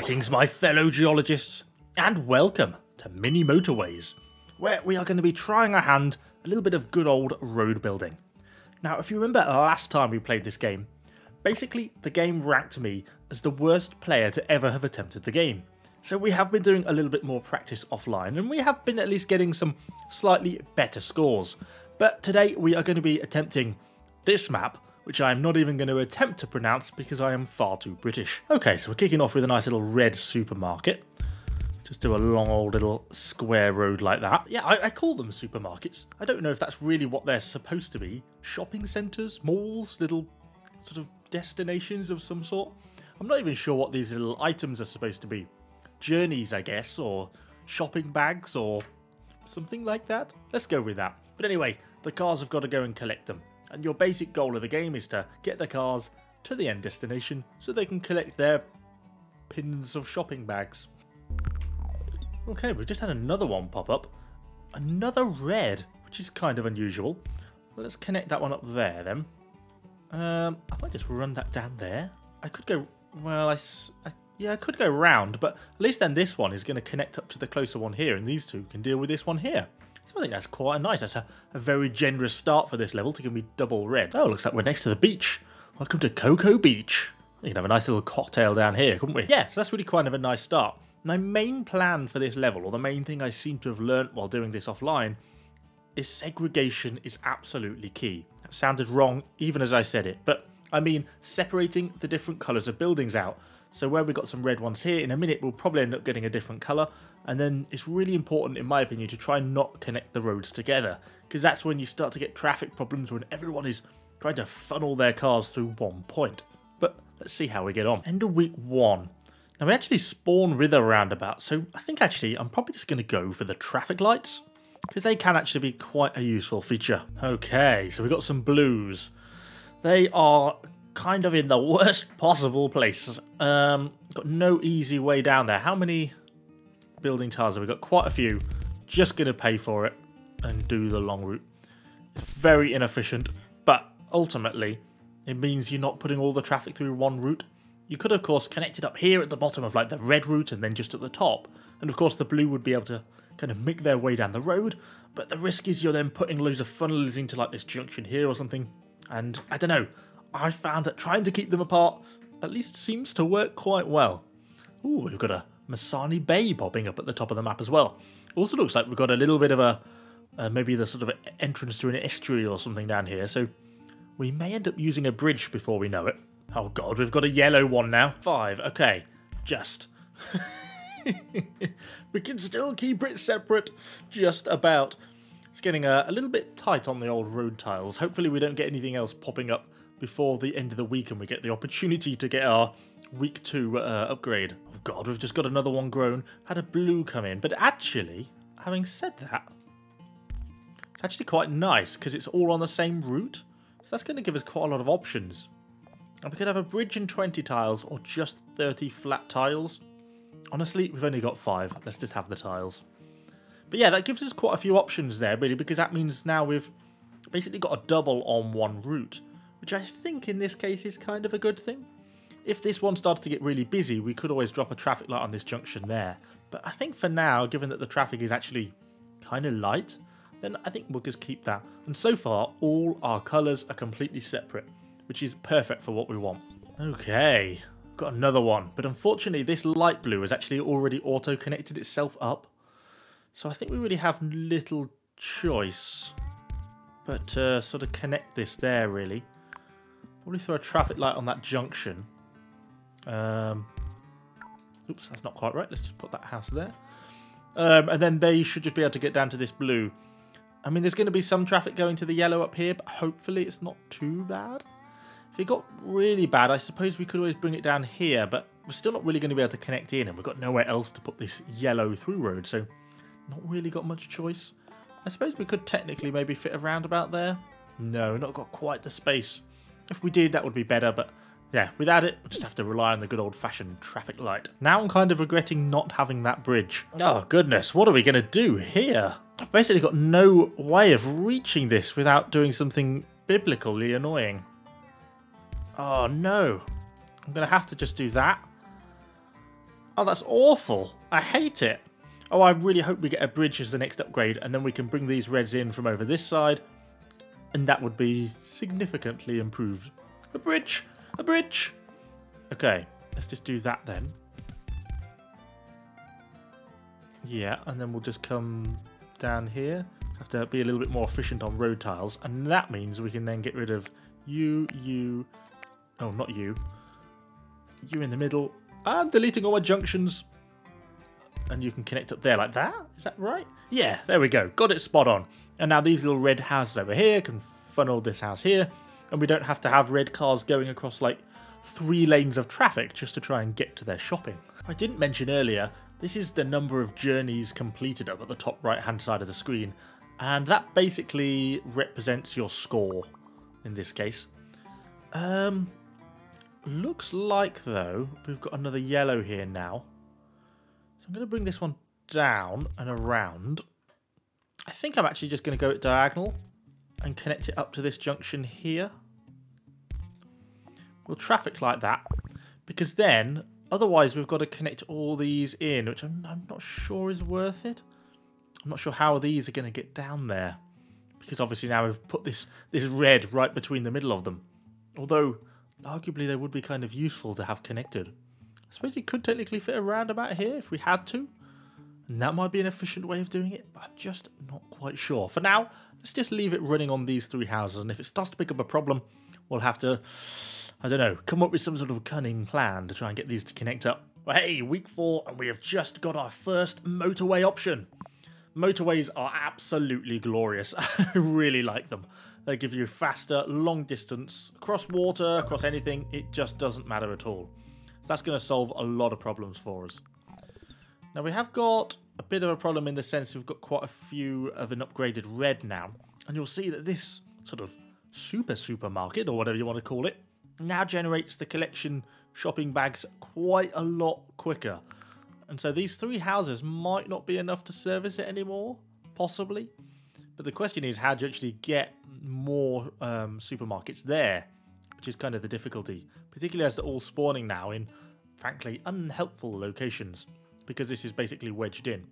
Greetings, my fellow geologists, and welcome to Mini Motorways, where we are going to be trying our hand a little bit of good old road building. Now, if you remember last time we played this game, basically the game ranked me as the worst player to ever have attempted the game. So we have been doing a little bit more practice offline, and we have been at least getting some slightly better scores. But today we are going to be attempting this map, which I am not even going to attempt to pronounce because I am far too British. Okay, so we're kicking off with a nice little red supermarket. Just do a long old little square road like that. Yeah, I call them supermarkets. I don't know if that's really what they're supposed to be. Shopping centres, malls, little sort of destinations of some sort. I'm not even sure what these little items are supposed to be. Journeys, I guess, or shopping bags, or something like that. Let's go with that. But anyway, the cars have got to go and collect them. And your basic goal of the game is to get the cars to the end destination so they can collect their pins of shopping bags. Okay, we've just had another one pop up. Another red, which is kind of unusual. Let's connect that one up there then. I might just run that down there. I could go, well, I could go round, but at least then this one is going to connect up to the closer one here, and these two can deal with this one here. So I think that's quite nice. That's a very generous start for this level to give me double red. Oh, looks like we're next to the beach. Welcome to Cocoa Beach. We can have a nice little cocktail down here, couldn't we? Yeah, so that's really kind of a nice start. My main plan for this level, or the main thing I seem to have learnt while doing this offline, is segregation is absolutely key. That sounded wrong even as I said it, but I mean separating the different colours of buildings out. So where we've got some red ones here, in a minute we'll probably end up getting a different colour, and then it's really important in my opinion to try and not connect the roads together, because that's when you start to get traffic problems when everyone is trying to funnel their cars through one point. But let's see how we get on. End of week 1. Now we actually spawn with a roundabout, so I think actually I'm probably just going to go for the traffic lights, because they can actually be quite a useful feature. Okay, so we've got some blues. They are kind of in the worst possible place. Got no easy way down there. How many building tiles have we got? Quite a few. Just going to pay for it and do the long route. It's very inefficient, but ultimately it means you're not putting all the traffic through one route. You could of course connect it up here at the bottom of like the red route and then just at the top, and of course the blue would be able to kind of make their way down the road, but the risk is you're then putting loads of funnels into like this junction here or something, and I don't know, I found that trying to keep them apart at least seems to work quite well. Ooh, we've got a Masani Bay popping up at the top of the map as well. Also looks like we've got a little bit of a maybe the sort of entrance to an estuary or something down here, so we may end up using a bridge before we know it. Oh god, we've got a yellow one now. 5, okay, just. We can still keep it separate, just about. It's getting a little bit tight on the old road tiles. Hopefully we don't get anything else popping up before the end of the week and we get the opportunity to get our week 2 upgrade. Oh god, we've just got another one grown. Had a blue come in, but actually, having said that, it's actually quite nice because it's all on the same route. So that's going to give us quite a lot of options. And we could have a bridge and 20 tiles or just 30 flat tiles. Honestly, we've only got 5. Let's just have the tiles. But yeah, that gives us quite a few options there, really, because that means now we've basically got a double on one route, which I think in this case is kind of a good thing. If this one started to get really busy, we could always drop a traffic light on this junction there. But I think for now, given that the traffic is actually kind of light, then I think we'll just keep that. And so far, all our colours are completely separate, which is perfect for what we want. Okay, got another one. But unfortunately, this light blue has actually already auto-connected itself up. So I think we really have little choice but to sort of connect this there, really. Probably throw a traffic light on that junction. Oops, that's not quite right. Let's just put that house there. And then they should just be able to get down to this blue. I mean, there's going to be some traffic going to the yellow up here, but hopefully it's not too bad. If it got really bad, I suppose we could always bring it down here, but we're still not really going to be able to connect in, and we've got nowhere else to put this yellow through road, so not really got much choice. I suppose we could technically maybe fit a roundabout there. No, not got quite the space. If we did, that would be better, but yeah, without it, we'll just have to rely on the good old-fashioned traffic light. Now I'm kind of regretting not having that bridge. Oh, goodness, what are we going to do here? I've basically got no way of reaching this without doing something biblically annoying. Oh, no. I'm going to have to just do that. Oh, that's awful. I hate it. Oh, I really hope we get a bridge as the next upgrade, and then we can bring these reds in from over this side, and that would be significantly improved. A bridge! A bridge! Okay, let's just do that then. Yeah, and then we'll just come down here. Have to be a little bit more efficient on road tiles, and that means we can then get rid of you. Oh, not you. You in the middle. I'm deleting all my junctions. And you can connect up there like that. Is that right? Yeah, there we go. Got it spot on. And now these little red houses over here can funnel this house here. And we don't have to have red cars going across like 3 lanes of traffic just to try and get to their shopping. I didn't mention earlier, this is the number of journeys completed up at the top right hand side of the screen. And that basically represents your score in this case. Looks like though, we've got another yellow here now. I'm going to bring this one down and around. I think I'm actually just going to go at diagonal and connect it up to this junction here. We'll traffic like that, because then otherwise we've got to connect all these in, which I'm not sure is worth it. I'm not sure how these are going to get down there, because obviously now we've put this red right between the middle of them. Although arguably they would be kind of useful to have connected. I suppose it could technically fit around about here if we had to. And that might be an efficient way of doing it, but I'm just not quite sure. For now, let's just leave it running on these 3 houses. And if it starts to pick up a problem, we'll have to, I don't know, come up with some sort of cunning plan to try and get these to connect up. Well, hey, week 4, and we have just got our first motorway option. Motorways are absolutely glorious. I really like them. They give you faster, long distance, across water, across anything. It just doesn't matter at all. That's going to solve a lot of problems for us. Now we have got a bit of a problem in the sense we've got quite a few of an upgraded red now. And you'll see that this sort of supermarket, or whatever you want to call it, now generates the collection shopping bags quite a lot quicker. And so these 3 houses might not be enough to service it anymore, possibly. But the question is, how do you actually get more supermarkets there? Which is kind of the difficulty, particularly as they're all spawning now in, frankly, unhelpful locations, because this is basically wedged in.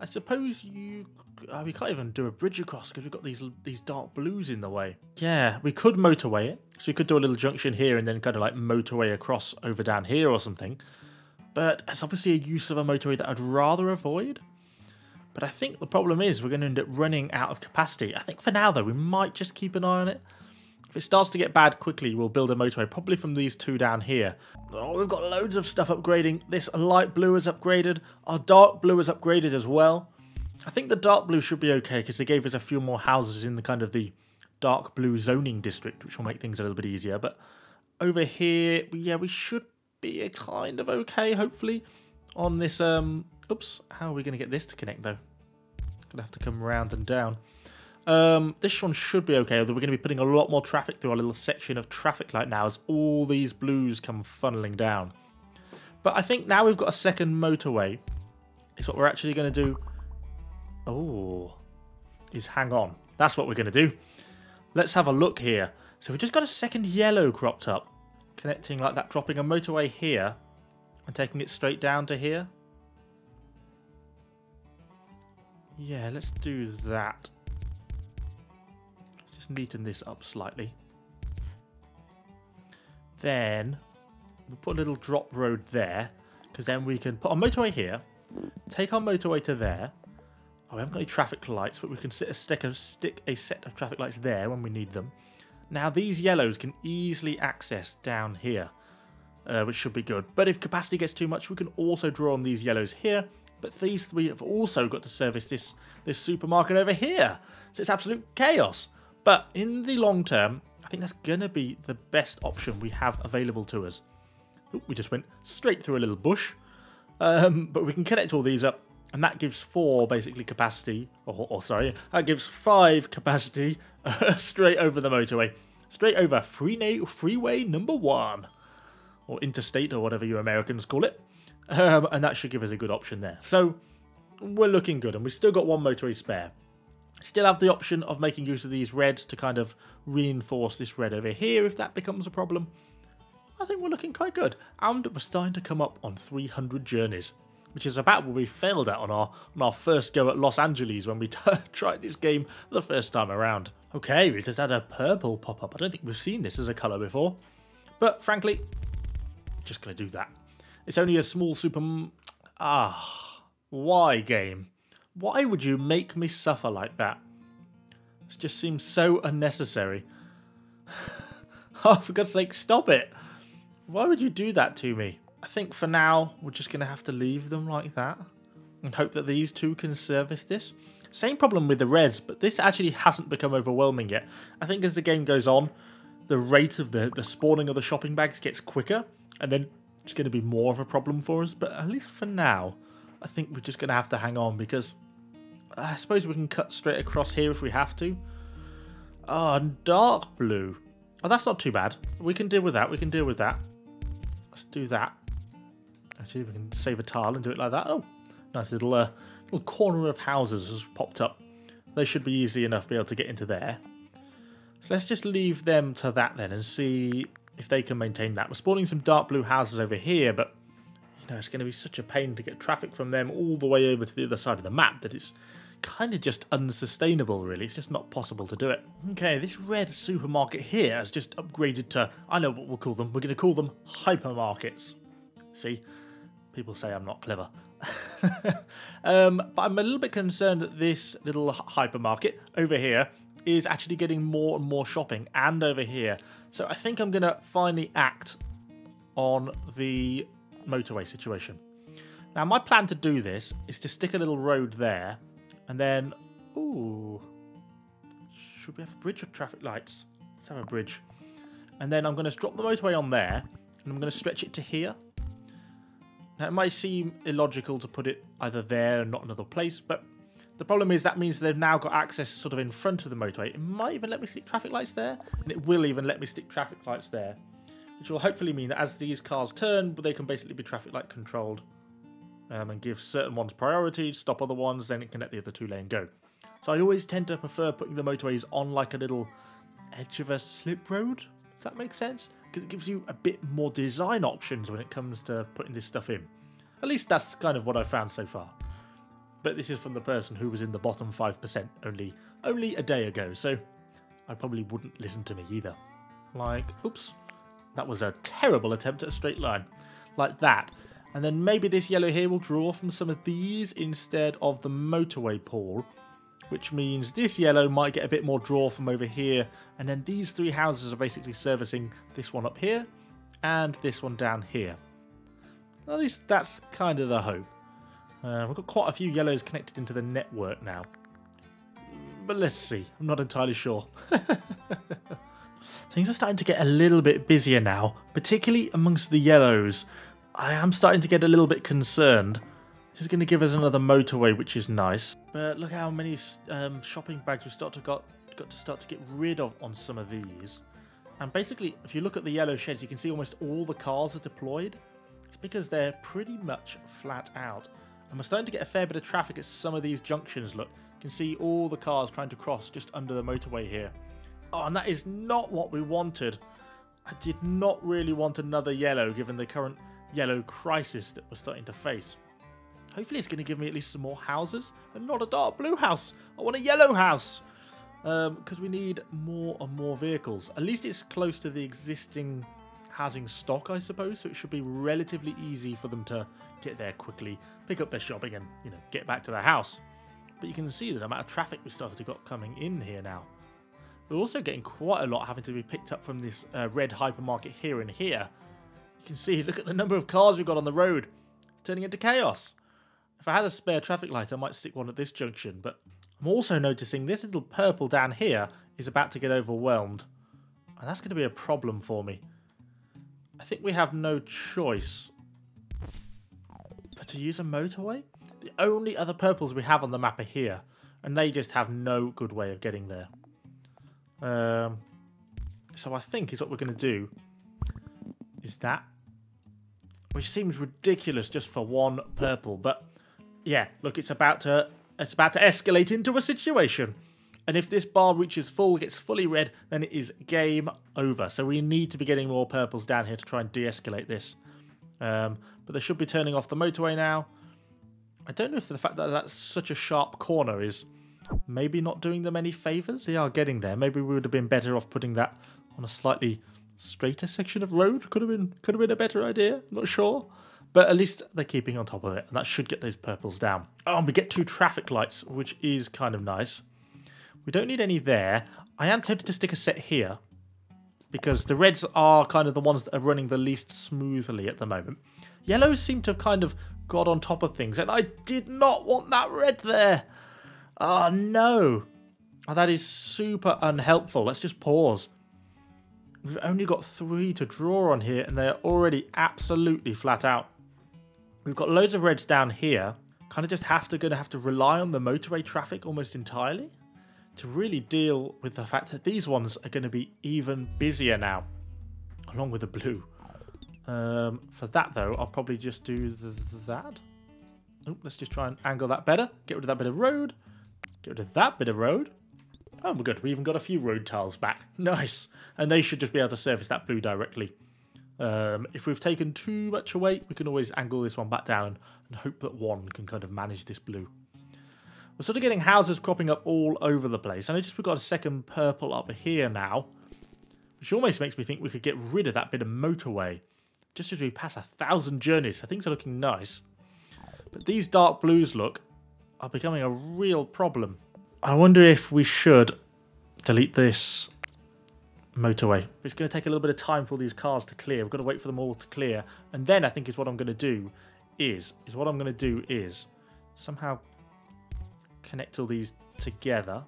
I suppose we can't even do a bridge across because we've got these dark blues in the way. Yeah, we could motorway it, so we could do a little junction here and then kind of like motorway across over down here or something. But it's obviously a use of a motorway that I'd rather avoid. But I think the problem is we're going to end up running out of capacity. I think for now, though, we might just keep an eye on it. If it starts to get bad quickly, we'll build a motorway, probably from these 2 down here. Oh, we've got loads of stuff upgrading. This light blue is upgraded. Our dark blue is upgraded as well. I think the dark blue should be okay, because they gave us a few more houses in the kind of the dark blue zoning district, which will make things a little bit easier. But over here, yeah, we should be kind of okay, hopefully, on this. Oops, how are we going to get this to connect, though? Going to have to come around and down. This one should be okay, although we're going to be putting a lot more traffic through our little section of traffic light now as all these blues come funneling down. But I think now we've got a second motorway, is what we're actually going to do. Oh, is hang on. That's what we're going to do. Let's have a look here. So we've just got a second yellow cropped up, connecting like that, dropping a motorway here and taking it straight down to here. Yeah, let's do that. Let's just neaten this up slightly. Then we'll put a little drop road there, because then we can put a motorway here, take our motorway to there. Oh, we haven't got any traffic lights, but we can stick a set of traffic lights there when we need them. Now these yellows can easily access down here, which should be good. But if capacity gets too much, we can also draw on these yellows here. But these 3 have also got to service this supermarket over here. So it's absolute chaos. But in the long term, I think that's going to be the best option we have available to us. Ooh, we just went straight through a little bush. But we can connect all these up. And that gives 4 basically capacity. Sorry, that gives 5 capacity straight over the motorway. Straight over freeway number 1. Or interstate, or whatever you Americans call it. And that should give us a good option there. So we're looking good, and we've still got 1 motorway spare. Still have the option of making use of these reds to kind of reinforce this red over here if that becomes a problem. I think we're looking quite good. And we're starting to come up on 300 journeys, which is about what we failed at on our first go at Los Angeles when we tried this game the first time around. Okay, we just had a purple pop up. I don't think we've seen this as a colour before. But frankly, just going to do that. It's only a small why game? Why would you make me suffer like that? This just seems so unnecessary. Oh, for God's sake, stop it. Why would you do that to me? I think for now, we're just going to have to leave them like that and hope that these two can service this. Same problem with the reds, but this actually hasn't become overwhelming yet. I think as the game goes on, the rate of the spawning of the shopping bags gets quicker, and then it's going to be more of a problem for us. But at least for now, I think we're just going to have to hang on, because I suppose we can cut straight across here if we have to. Oh, and dark blue. Oh, that's not too bad. We can deal with that. We can deal with that. Let's do that. Actually, we can save a tile and do it like that. Oh, nice little corner of houses has popped up. They should be easy enough to be able to get into there. So let's just leave them to that then and see if they can maintain that. We're spawning some dark blue houses over here, but you know, it's going to be such a pain to get traffic from them all the way over to the other side of the map that it's kind of just unsustainable, really. It's just not possible to do it. Okay, this red supermarket here has just upgraded to, I know what we'll call them. We're going to call them hypermarkets. See? People say I'm not clever. But I'm a little bit concerned that this little hypermarket over here is actually getting more and more shopping, and over here. So I think I'm going to finally act on the motorway situation. Now, my plan to do this is to stick a little road there, and then, ooh, should we have a bridge or traffic lights? Let's have a bridge. And then I'm going to drop the motorway on there, and I'm going to stretch it to here. Now, it might seem illogical to put it either there and not another place, but the problem is that means they've now got access sort of in front of the motorway. It might even let me stick traffic lights there, and it will even let me stick traffic lights there, which will hopefully mean that as these cars turn, they can basically be traffic light controlled and give certain ones priority, stop other ones, then it can let the other two lane go. So I always tend to prefer putting the motorways on like a little edge of a slip road. Does that make sense? Because it gives you a bit more design options when it comes to putting this stuff in. At least that's kind of what I've found so far. But this is from the person who was in the bottom 5% only a day ago, so I probably wouldn't listen to me either. Like, oops, that was a terrible attempt at a straight line. Like that. And then maybe this yellow here will draw from some of these instead of the motorway pole, which means this yellow might get a bit more draw from over here, and then these three houses are basically servicing this one up here and this one down here. At least that's kind of the hope. We've got quite a few yellows connected into the network now. But let's see. I'm not entirely sure. Things are starting to get a little bit busier now, particularly amongst the yellows. I am starting to get a little bit concerned. This is going to give us another motorway, which is nice. But look how many shopping bags we've got to start to get rid of on some of these. And basically, if you look at the yellow sheds, you can see almost all the cars are deployed. It's because they're pretty much flat out. And we're starting to get a fair bit of traffic at some of these junctions, look. You can see all the cars trying to cross just under the motorway here. Oh, and that is not what we wanted. I did not really want another yellow, given the current yellow crisis that we're starting to face. Hopefully it's going to give me at least some more houses, and not a dark blue house. I want a yellow house. Because we need more and more vehicles. At least it's close to the existing housing stock, I suppose, so it should be relatively easy for them to get there quickly, pick up their shopping, and get back to their house. But you can see the amount of traffic we started to got coming in here now. We're also getting quite a lot having to be picked up from this red hypermarket here and here. You can see, look at the number of cars we've got on the road. It's turning into chaos. If I had a spare traffic light, I might stick one at this junction, but I'm also noticing this little purple down here is about to get overwhelmed, and that's going to be a problem for me. I think we have no choice but to use a motorway. The only other purples we have on the map are here, and they just have no good way of getting there. So I think is what we're going to do is that, which seems ridiculous just for one purple, but yeah, look, it's about to escalate into a situation. And if this bar reaches full, gets fully red, then it is game over. So we need to be getting more purples down here to try and de-escalate this. But they should be turning off the motorway now. I don't know if the fact that that's such a sharp corner is maybe not doing them any favours. They are getting there. Maybe we would have been better off putting that on a slightly straighter section of road. Could have been a better idea. Not sure. But at least they're keeping on top of it. And that should get those purples down. Oh, and we get 2 traffic lights, which is kind of nice. We don't need any there. I am tempted to stick a set here, because the reds are kind of the ones that are running the least smoothly at the moment. Yellows seem to have kind of got on top of things, and I did not want that red there. Oh, no. Oh, that is super unhelpful. Let's just pause. We've only got 3 to draw on here, and they're already absolutely flat out. We've got loads of reds down here. Kind of just gonna have to rely on the motorway traffic almost entirely to really deal with the fact that these ones are going to be even busier now, along with the blue. For that, though, I'll probably just do that. Oh, let's just try and angle that better. Get rid of that bit of road. Get rid of that bit of road. Oh, we're good. We even got a few road tiles back. Nice. And they should just be able to service that blue directly. If we've taken too much away, we can always angle this one back down and hope that one can kind of manage this blue. We're sort of getting houses cropping up all over the place. I noticed we've got a second purple up here now, which almost makes me think we could get rid of that bit of motorway just as we pass 1,000 journeys. So things are looking nice. But these dark blues are becoming a real problem. I wonder if we should delete this motorway. It's going to take a little bit of time for all these cars to clear. We've got to wait for them all to clear. And then I think what I'm going to do is somehow connect all these together,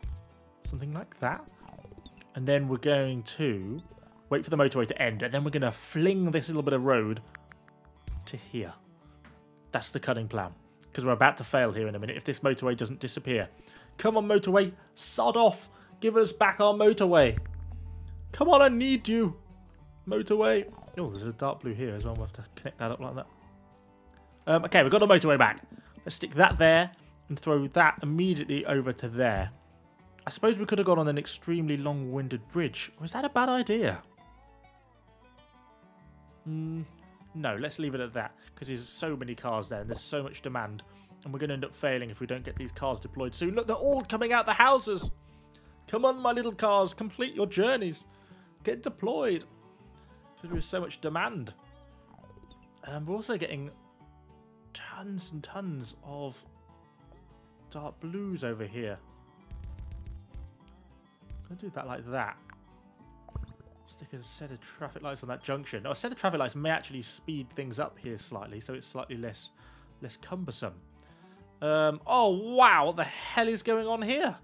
something like that, and then we're going to wait for the motorway to end, and then we're going to fling this little bit of road to here. That's the cunning plan, because we're about to fail here in a minute if this motorway doesn't disappear. Come on, motorway, sod off, give us back our motorway. Come on, I need you, motorway. Oh, there's a dark blue here as well. We'll have to connect that up like that. Okay, we've got the motorway back. Let's stick that there and throw that immediately over to there. I suppose we could have gone on an extremely long-winded bridge. Or is that a bad idea? No, let's leave it at that, because there's so many cars there and there's so much demand, and we're going to end up failing if we don't get these cars deployed soon. Look, they're all coming out the houses. Come on, my little cars, complete your journeys. Get deployed. Because there is so much demand. We're also getting tons and tons of dark blues over here. I'm going to do that like that. Stick a set of traffic lights on that junction. Now, a set of traffic lights may actually speed things up here slightly, so it's slightly less cumbersome. Oh, wow, what the hell is going on here?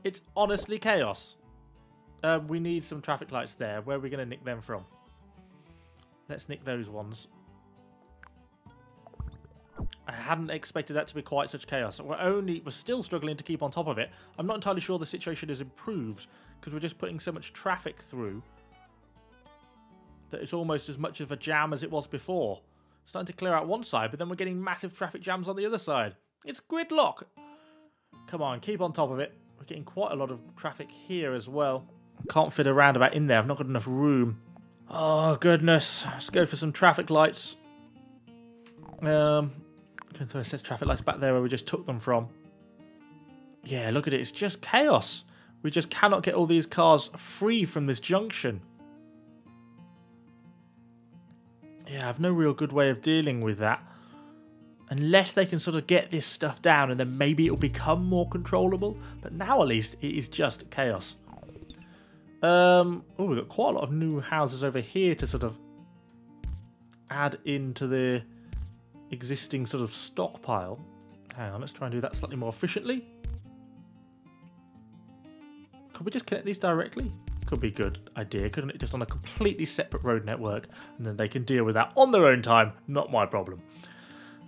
It's honestly chaos. We need some traffic lights there. Where are we going to nick them from? Let's nick those ones. I hadn't expected that to be quite such chaos. We're still struggling to keep on top of it. I'm not entirely sure the situation has improved, because we're just putting so much traffic through that it's almost as much of a jam as it was before. Starting to clear out one side, but then we're getting massive traffic jams on the other side. It's gridlock. Come on, keep on top of it. We're getting quite a lot of traffic here as well. Can't fit a roundabout in there. I've not got enough room. Oh, goodness. Let's go for some traffic lights. Going to throw a set of traffic lights back there where we just took them from. Yeah, look at it. It's just chaos. We just cannot get all these cars free from this junction. Yeah, I have no real good way of dealing with that. Unless they can sort of get this stuff down, and then maybe it'll become more controllable. But now at least it is just chaos. Oh, we've got quite a lot of new houses over here to sort of add into the existing sort of stockpile. Hang on, let's try and do that slightly more efficiently. Could we just connect these directly? Could be a good idea, couldn't it? Just on a completely separate road network, and then they can deal with that on their own time. Not my problem.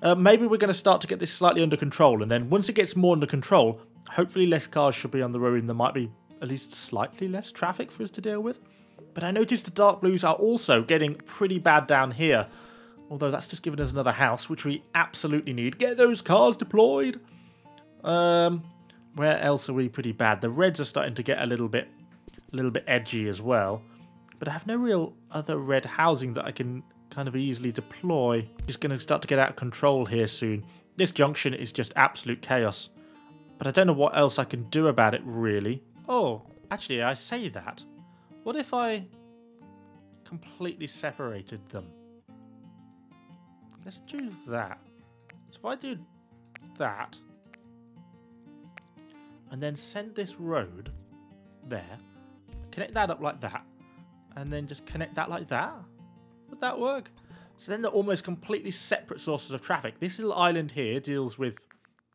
Maybe we're going to start to get this slightly under control, and then once it gets more under control, hopefully less cars should be on the road, and there might be at least slightly less traffic for us to deal with. But I noticed the dark blues are also getting pretty bad down here. Although that's just given us another house, which we absolutely need. Get those cars deployed. Where else are we pretty bad? The reds are starting to get a little bit edgy as well. But I have no real other red housing that I can kind of easily deploy. It's going to start to get out of control here soon. This junction is just absolute chaos. But I don't know what else I can do about it, really. Oh, actually, I say that. What if I completely separated them? Let's do that. So if I do that, and then send this road there, connect that up like that, and then just connect that like that. Would that work? So then they're almost completely separate sources of traffic. This little island here deals with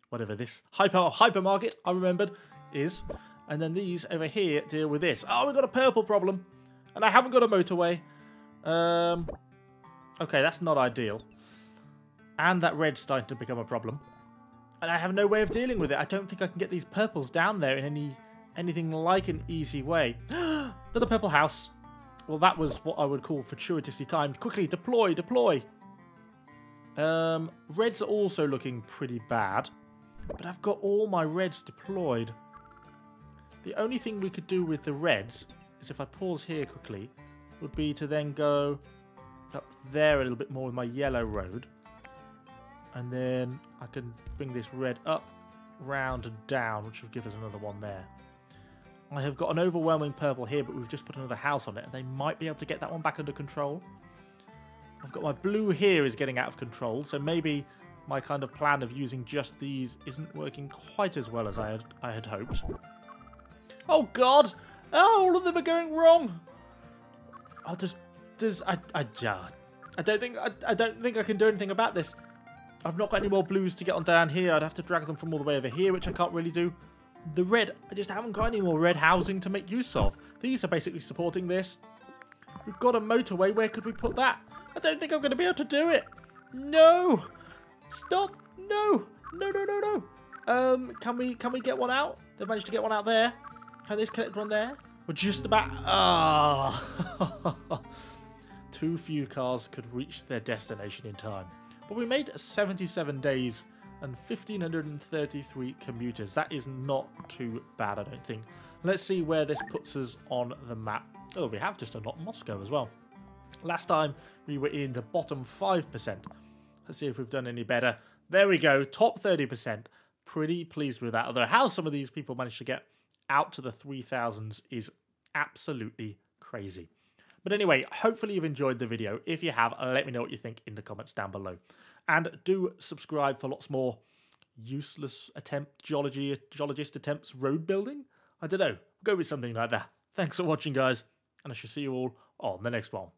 whatever this hypermarket, I remembered, is. And then these over here deal with this. Oh, we've got a purple problem. And I haven't got a motorway. Okay, that's not ideal. And that red's starting to become a problem. And I have no way of dealing with it. I don't think I can get these purples down there in anything like an easy way. Another purple house. Well, that was what I would call fortuitously timed. Quickly, deploy, deploy. Reds are also looking pretty bad. But I've got all my reds deployed. The only thing we could do with the reds is if I pause here quickly, would be to then go up there a little bit more with my yellow road. And then I can bring this red up, round and down, which will give us another one there. I have got an overwhelming purple here, but we've just put another house on it, and they might be able to get that one back under control. I've got my blue here is getting out of control, so maybe my kind of plan of using just these isn't working quite as well as I had hoped. Oh God! Oh, all of them are going wrong. Oh, I don't think I can do anything about this. I've not got any more blues to get on down here. I'd have to drag them from all the way over here, which I can't really do. The red, I just haven't got any more red housing to make use of. These are basically supporting this. We've got a motorway. Where could we put that? I don't think I'm going to be able to do it. No! Stop! No! No, no, no, no! Can we get one out? They've managed to get one out there. Can they connect one there? We're just about... Ah! Too few cars could reach their destination in time. But we made 77 days and 1,533 commuters. That is not too bad, I don't think. Let's see where this puts us on the map. Oh, we have just unlocked Moscow as well. Last time we were in the bottom 5%. Let's see if we've done any better. There we go, top 30%. Pretty pleased with that. Although how some of these people managed to get out to the 3,000s is absolutely crazy. But anyway, hopefully you've enjoyed the video. If you have, let me know what you think in the comments down below. And do subscribe for lots more useless geologist attempts road building. I don't know, go with something like that. Thanks for watching, guys, and I shall see you all on the next one.